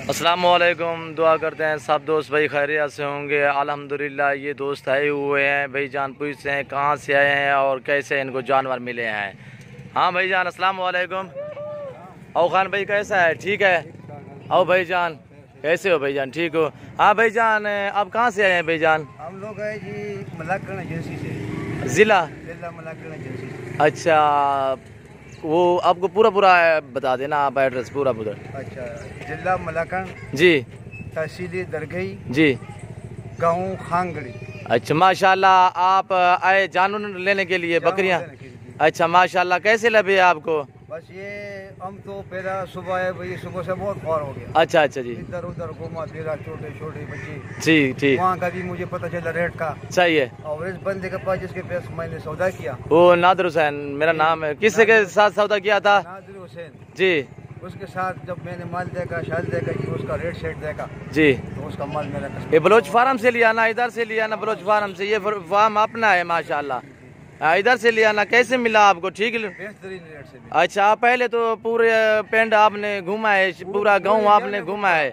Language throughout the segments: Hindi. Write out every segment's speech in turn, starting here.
अस्सलामुअलैकुम। दुआ करते हैं सब दोस्त भाई खैरियत से होंगे। अल्हम्दुलिल्लाह ये दोस्त आए हुए हैं भाई जान, पूछते हैं कहाँ से आए हैं और कैसे इनको जानवर मिले हैं। हाँ भाई जान अस्सलामुअलैकुम। औ खान भाई कैसा है? ठीक है। आओ भाई जान, कैसे हो भाई जान? ठीक हो? हाँ भाई जान, अब कहाँ से आए हैं भाई जान? हम लोग आए जी मलाकरण एजेंसी से। ज़िला मलाकरण एजेंसी से। अच्छा, वो आपको पूरा बता देना आप, एड्रेस पूरा। अच्छा, जिला मलाकरण जी, तहसील दरगई जी, गाँव खांगड़ी। अच्छा माशाल्लाह। आप आए जानवर लेने के लिए, बकरियां? अच्छा माशाल्लाह। कैसे लगे आपको? बस ये हम तो पहला सुबह आए भाई, सुबह से बहुत पार हो गया। अच्छा अच्छा जी, इधर उधर घुमा फिरा, छोटे छोटे बच्चे। जी ठीक, वहाँ का भी मुझे पता चला रेट का। सही है। और इस बंदे के पास जिसके पास मैंने सौदा किया, वो नादिर हुसैन मेरा नाम है। किससे के साथ सौदा किया था? नादिर हुसैन जी, उसके साथ जब मैंने माल देखा, शाल देखा कि उसका रेट सेट देखा, जी। तो उसका माल मेरा ये बलोच फार्म से लिया ना? इधर से लिया ना? बलोच फार्म से। ये फार्म अपना है माशाल्लाह। इधर से लिया ना? कैसे मिला आपको? ठीक। बेहतरीन रेट से। अच्छा, पहले तो पूरे पिंड आपने घूमा है, पूरा गांव आपने घूमा है?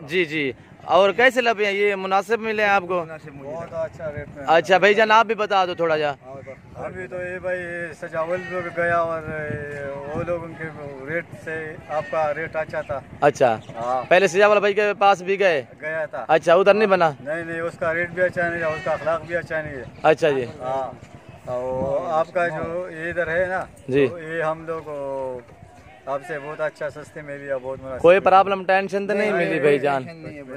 जी जी। और कैसे लगे ये? मुनासिब मिले आपको? बहुत अच्छा रेट में। अच्छा भाई जान, आप भी बता दो थोड़ा जा। अभी तो ये भाई सजावल लोग गया और वो लोग उनके रेट से आपका रेट अच्छा था। अच्छा, पहले सजावल भाई के पास भी गया था। अच्छा, उधर नहीं बना? नहीं, उसका रेट भी अच्छा नहीं है, उसका अखलाक भी अच्छा नहीं है। अच्छा जी। हाँ, और आपका जो इधर है ना जी, तो ये हम लोग आपसे बहुत अच्छा सस्ते में लिया, बहुत मुनासिब। कोई प्रॉब्लम टेंशन तो नहीं मिली भाई जान?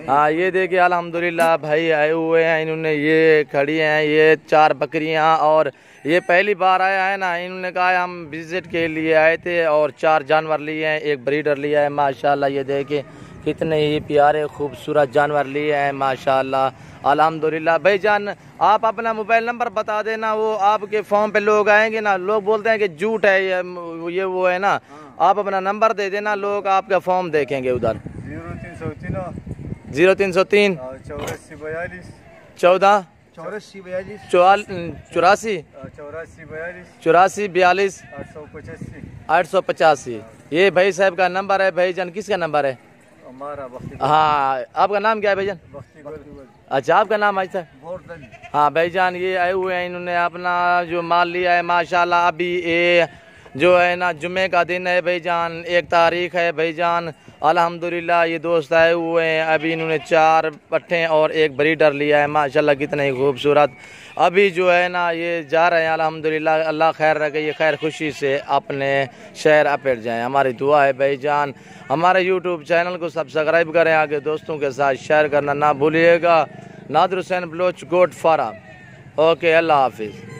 हाँ, ये देखिए अल्हम्दुलिल्लाह भाई आए हुए हैं। इन्होंने ये खड़ी हैं, ये 4 बकरियां, और ये पहली बार आया है ना। इन्होंने कहा हम विजिट के लिए आए थे और 4 जानवर लिए हैं, एक ब्रीडर लिया है माशाल्लाह। ये देखिए कितने ही प्यारे खूबसूरत जानवर लिए हैं माशाल्लाह अल्हम्दुलिल्लाह। भाई जान आप अपना मोबाइल नंबर बता देना, वो आपके फॉर्म पे लोग आएंगे ना, लोग बोलते हैं कि झूठ है ये वो है ना। आप अपना नंबर दे देना, लोग आपका फॉर्म देखेंगे उधर। 0303 14 84 42 885। ये भाई साहब का नंबर है। भाई जान किसका नंबर है? हमारा। हाँ, आपका नाम क्या है भाईजान? अच्छा, आपका नाम है सर? हाँ भाईजान, ये आए हुए हैं, इन्होंने अपना जो माल लिया है माशाल्लाह। अभी ये जो है ना जुमे का दिन है भाईजान, 1 तारीख है भाईजान अल्हम्दुलिल्लाह। ये दोस्त आए हुए हैं, अभी इन्होंने 4 पट्ठे और एक ब्रीडर लिया है माशाल्लाह, कितने ही खूबसूरत। अभी जो है ना ये जा रहे हैं अल्हम्दुलिल्लाह। अल्लाह खैर रखे, ये खैर खुशी से अपने शहर अपट जाएं, हमारी दुआ है भाईजान। हमारे यूट्यूब चैनल को सब्सक्राइब करें, आगे दोस्तों के साथ शेयर करना ना भूलिएगा। Nadir Hussain Baloch goat farm. Okay, Allah हाफिज़।